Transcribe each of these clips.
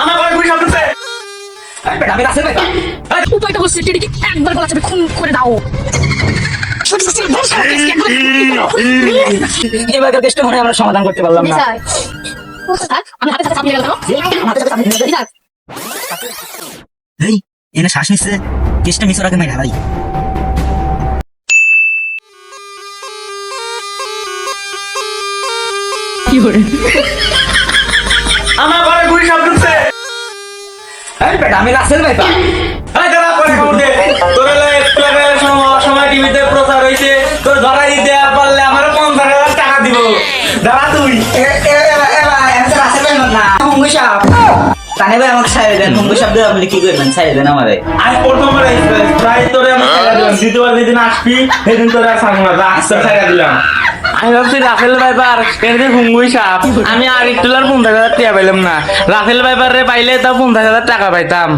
আমার ঘরে গুলি সামনে আমি রাসেল ভাই উপায়টা হচ্ছে টেডিকে একবার গলা চাপে খুন করে দাও। এবারকার কেসটা মনে হয় আমরা সমাধান করতে পারলাম না। আমি হাতে চাপ নিয়ে গেলাম। এই এনে শ্বাস নিচ্ছে কেসটা মিশর আগে মাই ঢালাই আমার ঘরে গুলি সামনে আমি রাসেল ভাই সময় টিভিতে প্রচার হয়েছে তোর ধরাই দেওয়া পারলে আমারও 50,000 টাকা দিব। দাঁড়া তুই তাহলে ভাই আমাকে ছাড়ে দেন মুঙ্গু শব্দ আপনি কি করবেন ছাড়ে দেন আমারে আজ প্রথমবার প্রায় তোরে আমি ছাড়া দিলাম, দ্বিতীয়বার যেদিন আসবি সেদিন তোরে আর ছাড়বো না, আজকে ছাড়া দিলাম। আমি ভাবছি রাফেল ভাইপার এর হুঙ্গুই সাপ, আমি আর একটু 50,000 টাকা পাইলাম না। রাফেল ভাইপার রে পাইলে তাও 50,000 টাকা পাইতাম।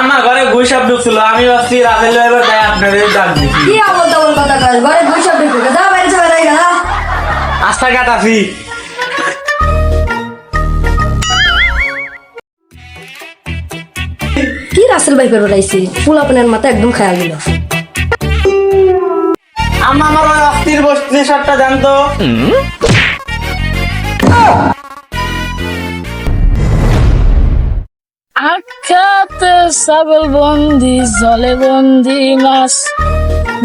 আমার ঘরে গুই সাপ ঢুকছিল, আমি ভাবছি রাফেল ভাইপার তাই আপনাদের ডাক দিচ্ছি। আস্থা কাটাছি কি রাসেল ভাই করে উঠাইছি ফুল আপনার মাথা একদম খেয়াল দিল। আমার ওই অস্থির বস্তির সাপটা জানতো। আখাতে ছাগল বন্দি জলে বন্দি মাছ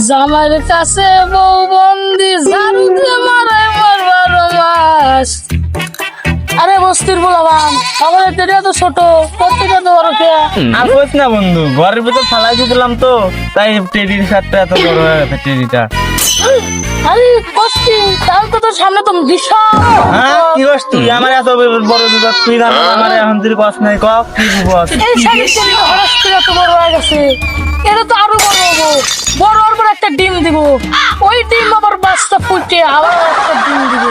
জামাইয়ের কাছে বউ বন্দি ঝাড়ু দিয়ে মারাই মারবার মাস। আরে বস্তির বলাবান আমাদের তেরিয়া তো ছোট প্রত্যেকে তো বড় খেয়া। আর বলিস না বন্ধু, ঘরের ভিতর ফালাই দিলাম তো তাই টেডির সাপটা এত বড় হয়ে গেছে। টেডিটা আরে বস্তি তাহলে তো তোর সামনে তো বিশাল। হ্যাঁ কি করছ তুই? আমার এত বড় বিপদ তুই জানো আমার এখন তুই কস নাই ক কি বিপদ? এই শাড়ি চলে হঠাৎ করে এত বড় হয়ে গেছে, এটা তো আরো বড় হবো। বড় হওয়ার পর একটা ডিম দিব, ওই ডিম আবার বাচ্চা ফুটে আবার একটা ডিম দিব।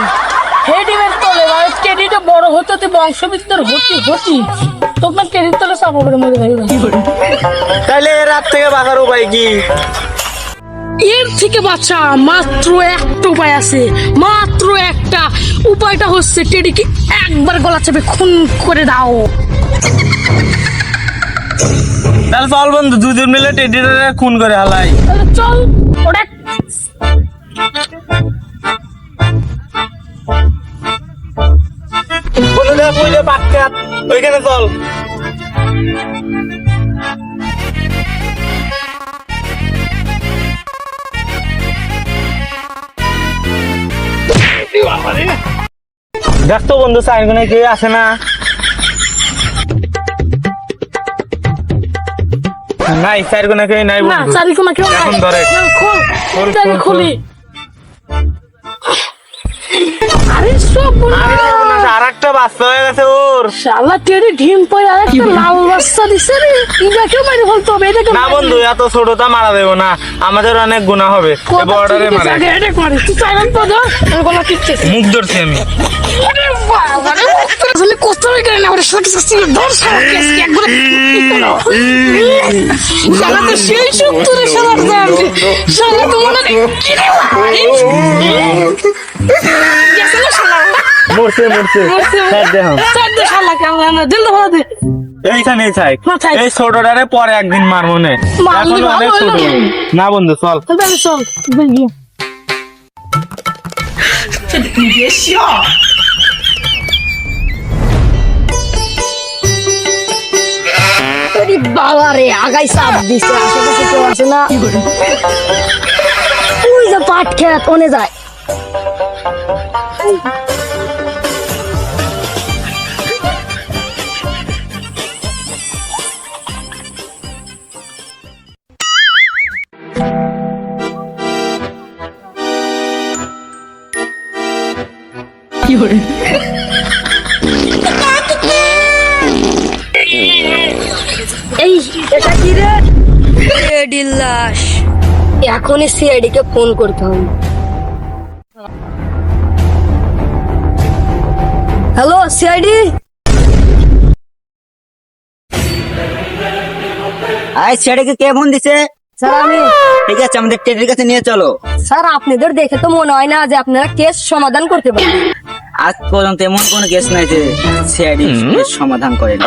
সেই ডিমের তলে মানে টেডিটা বড় হতে হতে বংশবৃদ্ধির হতি তোমার টেডির তলে চাপা করে মরে যাবে। তাইলে রাত থেকে বাঁচার উপায় কি? এর থেকে বাচ্চা মাত্র একটা উপায় আছে, মাত্র একটা। উপায়টা হচ্ছে টেডিকে একবার গলা চেপে খুন করে দাও। তাহলে চল বন্ধু দুজন মিলে টেডিটা খুন করে হালাই। তাহলে চল ওটা বলে দে পয়লা পাটকাট ওইখানে চল। দেখ তো বন্ধু চাইগুনে কে আসে না। নাই চাইগুনে কে নাই না বন্ধু। চারিকোনা কেউ এখন নাই। ধরে। না, খোল খোল, চারি খোল, খুলি। আরে সব আর একটা বাচ্চা হয়ে গেছে ওর। শালা টেডি ডিম পরে আরেকটা লাল বাচ্চা দিছে রে। এটাকে মারি ফেলতে হবে, এটাকে না বন্ধু এত ছোটটা মারা দেবো না, আমাদের অনেক গুণা হবে। বর্ডারে মারে এটা করে তুই চাইলাম তো ধর গলা টিপছে। মুখ ধরছি আমি। আরে বাবা রে আসলে কষ্ট হয়ে গেল না, ওরে শর্ট ছিল ধর শালা কেসকে একবার শালা তো সেই সত্তরে শালা জানতে শালা তো মনে কি রে ভাই গেছে না শালা মরছে হ্যাঁ দেখো চার দে শালা কেমন দিল তো দে এইখানে থাক। না, থাক। এই ছোটটারে পরে একদিন মারবো নে, মারলে এখন অনেক ভালো ছোট। হলো। না বন্ধু চল। তাহলে চল গিয়ে বাবা রে আগাই চাপ দিছে, আশেপাশে কেউ আছে না। ওই যে পাট খেত ওনে যায়। এই এটা কি রে? টেডির লাশ। এখনই সিআইডি কে ফোন করতে হবে। Hello CID. আই ছেড়ে কে ফোন দিছে? স্যার আমি ঠিক আছে, আমাদের টেডির কাছে নিয়ে চলো। স্যার আপনাদের দেখে তো মনে হয় না যে আপনারা কেস সমাধান করতে পারবেন। আজ পর্যন্ত এমন কোনো কেস নাই যে সিআইডি কেস সমাধান করে না।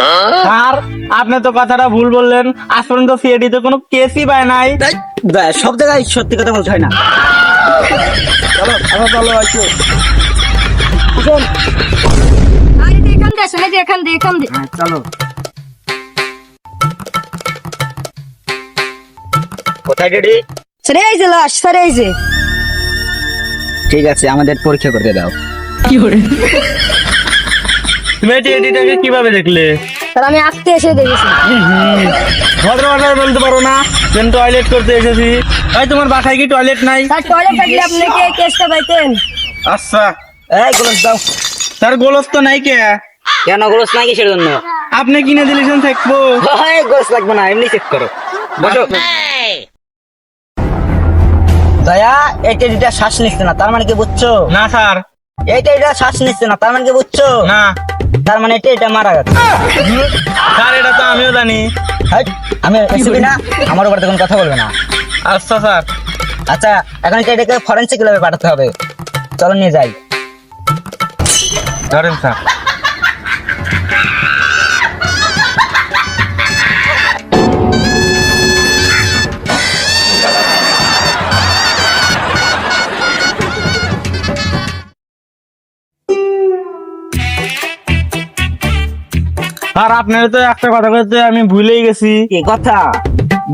স্যার আপনি তো কথাটা ভুল বললেন, আজ পর্যন্ত সিআইডি তে কোনো কেসই পায় নাই। সব জায়গায় সত্যি কথা বলতে হয় না। চলো আবার চলো আসো। এখান দিয়ে আসেন, এখান দিয়ে হ্যাঁ, চলো। কোথায় টেডি? স্যার এই যে লাশ, স্যার এই যে। ঠিক আছে, আমাদের পরীক্ষা করতে দাও। তুমি টেডিটাকে কিভাবে দেখলে? স্যার আমি আজকে এসে দেখেছি। ভদ্র ভাষায় বলতে পারো না যেন টয়লেট করতে এসেছি? ভাই তোমার বাসায় কি টয়লেট নাই? স্যার টয়লেট থাকলে আপনি কি এই কেসটা পাইতেন? আচ্ছা এই গোলস দাও। স্যার গোলস তো নাই কে? কেন গোলস নাই কিসের জন্য? আপনি কিনে দিলেছেন থাকবো। এই গোলস লাগবে না, এমনি চেক করো। বসো। দয়া, এই টেডিটা শ্বাস নিচ্ছে না, তার মানে কি বুঝছো? না স্যার। এই টেডিটা শ্বাস নিচ্ছে না, তার মানে কি বুঝছো? না তার মানে এটা মারা গেছে। স্যার এটা তো আমিও জানি। হাই, আমি এসবি না, আমার উপর কোনো কথা বলবে না। আচ্ছা স্যার। আচ্ছা, এখন এটাকে ফরেনসিক ল্যাবে পাঠাতে হবে। চলো নিয়ে যাই। ধরেন স্যার। স্যার আপনার তো একটা কথা বলতে আমি ভুলেই গেছি। কি কথা?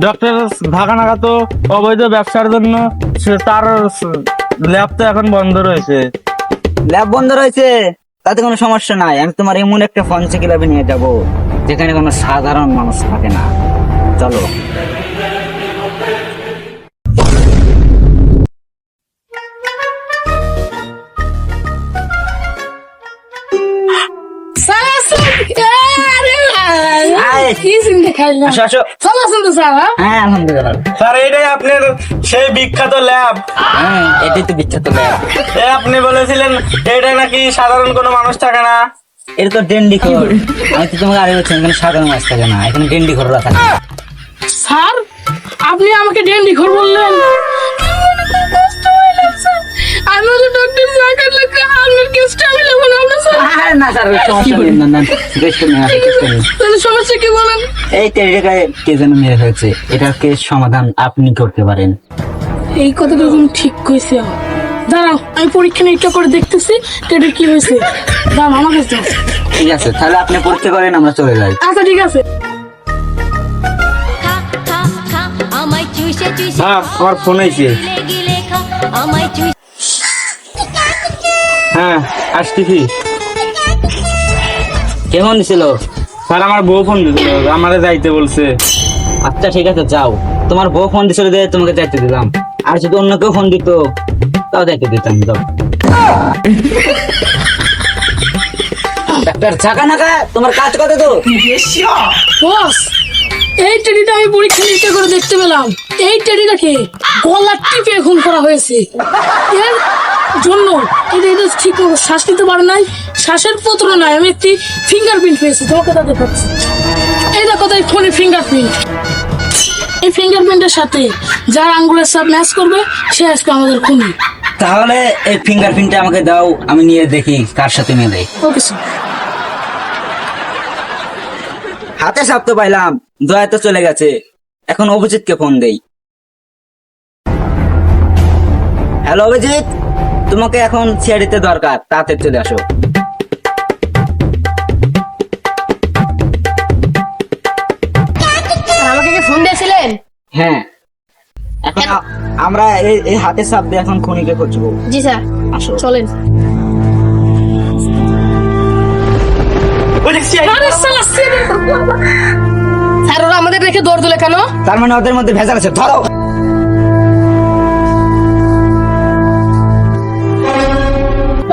ডক্টর ঢাকা নাকা তো অবৈধ ব্যবসার জন্য তার ল্যাব তো এখন বন্ধ রয়েছে। ল্যাব বন্ধ রয়েছে, তাতে কোনো সমস্যা নাই। আমি তোমার এমন একটা ফরেনসিক ল্যাবে নিয়ে যাব যেখানে কোনো সাধারণ মানুষ থাকে না। চলো। স্যার আসুন। আয়। কি চিন্তা খাইলাম। আসো আসো। চলো আসুন তো স্যার। হ্যাঁ, আলহামদুলিল্লাহ। স্যার এটাই আপনার সেই বিখ্যাত ল্যাব। হ্যাঁ, এটাই তো বিখ্যাত ল্যাব। আপনি বলেছিলেন এটা নাকি সাধারণ কোনো মানুষ থাকে না। এটা তো ডেন্ডি খোর। আমি তো তোমাকে আগে বলছিলাম এখানে সাধারণ মাছ থাকে না, এখানে ডেন্ডি খোররা থাকে। স্যার আপনি আমাকে ডেন্ডি ঘর বললেন। আমি তো ডক্টর জাকার লোকে আপনার কেসটা আমি নেব না আপনার স্যার। আরে না স্যার, সমস্যা নেই। না না, কেসটা নেই, কেসটা নেই। তাহলে সমস্যা কি বলেন? এই টেরিটাকে কে যেন মেরে ফেলছে, এটার কেস সমাধান আপনি করতে পারেন। এই কথাটা তুমি ঠিক কইছো। দাঁড়াও আমি পরীক্ষা নিরীক্ষা করে দেখতেছি এটা কি হয়েছে। দাঁড়াও আমার কাছে দাও। ঠিক আছে, তাহলে আপনি পরীক্ষা করেন, আমরা চলে যাই। আচ্ছা ঠিক আছে। খা খা খা আমায় চুষে চুষে হ্যাঁ আমার ফোন আইছে। গিলে গিলে খা আমায় চুষে হ্যাঁ আসতেছি। কেমন ছিল? স্যার আমার বউ ফোন দিছিল, আমারে যাইতে বলছে। আচ্ছা ঠিক আছে, যাও। তোমার বউ ফোন দিছিল দিয়ে তোমাকে যাইতে দিলাম, আর যদি অন্য কেউ ফোন দিত তাও যাইতে দিতাম। যাও। ডাক্তার চাকা নাকা, তোমার কাজ কত তো? বস এই টেডিটা আমি পরীক্ষা নিরীক্ষা করে দেখতে পেলাম এই টেডিটাকে গলা টিপে খুন করা হয়েছে। এর জন্য এটা ঠিক মতো শ্বাস নিতে পারে নাই, শ্বাসের পত্র নাই। আমি একটি ফিঙ্গারপ্রিন্ট পেয়েছি, তোমাকে তা দেখাচ্ছি। এই দেখো তাই ফোনে ফিঙ্গারপ্রিন্ট। এই ফিঙ্গারপ্রিন্টের সাথে যার আঙ্গুলের সাপ ম্যাচ করবে সে আজকে আমাদের খুনি। তাহলে এই ফিঙ্গারপ্রিন্টটা আমাকে দাও, আমি নিয়ে দেখি কার সাথে মেলে। Okay sir. হাতে সাপ তো পাইলাম, দয়া তো চলে গেছে। এখন অভিজিৎকে ফোন দেই। হ্যালো অভিজিৎ, তোমাকে এখন সিআইডিতে দরকার, তাড়াতাড়ি চলে আসো। আমাকে কি ফোন দিয়েছিলেন? হ্যাঁ, এখন আমরা এই হাতের সাপ দিয়ে এখন খুনিকে খুঁজবো। জি স্যার, আসো। চলেন। স্যার ওরা আমাদের রেখে দৌড় দিলে কেন? তার মানে ওদের মধ্যে ভেজাল আছে, ধরো।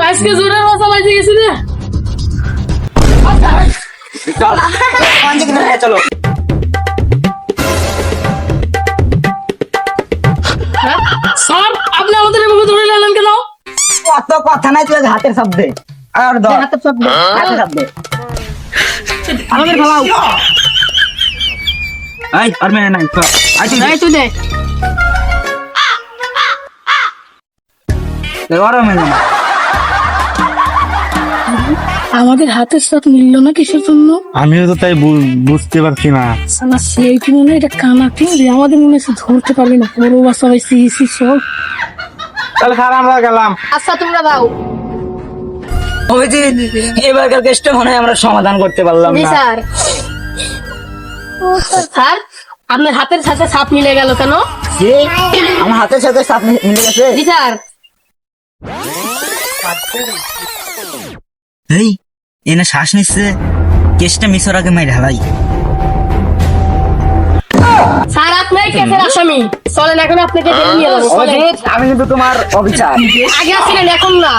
আজকে জোরের মতো বাজে গেছি রে। চল, চলো। স্যার আপনি আমাদের এভাবে ধরে নিলেন কেন? কত কথা নাই, তুই হাতের সাপ দে। আর ধর হাতের সাপ দে। হাতের সাপ দে। আমাদের খাওয়াও। এই আর মেনে নাই, চল। এই তুই দে। ওরা মেনে না। আমাদের হাতের সাথে মিলল না কিসের জন্য? আমিও তো তাই বুঝতে পারছি না। সালা সেই কি মনে হয় এটা কানাটি রে, আমাদের মনে হচ্ছে ধরতে পারলি না, বড় বাসা হয়েছে ইসি সব। তাহলে স্যার আমরা গেলাম। আচ্ছা তোমরা দাও। অভিজিৎ, এবারকার কেসটা মনে হয় আমরা সমাধান করতে পারলাম জি না। স্যার। স্যার আপনার হাতের সাথে সাপ মিলে গেল কেন? কি? আমার হাতের সাথে সাপ মিলে গেছে? জি স্যার। এই এনে শ্বাস নিচ্ছে, কেসটা মিশর আগে মাই ঢালাই। স্যার আপনার কেসের আসামি, চলেন এখন আপনাকে জেলে নিয়ে যাবো, চলেন। অভিজিৎ, আমি কিন্তু তোমার অফিসার। আগে আসছিলেন এখন না।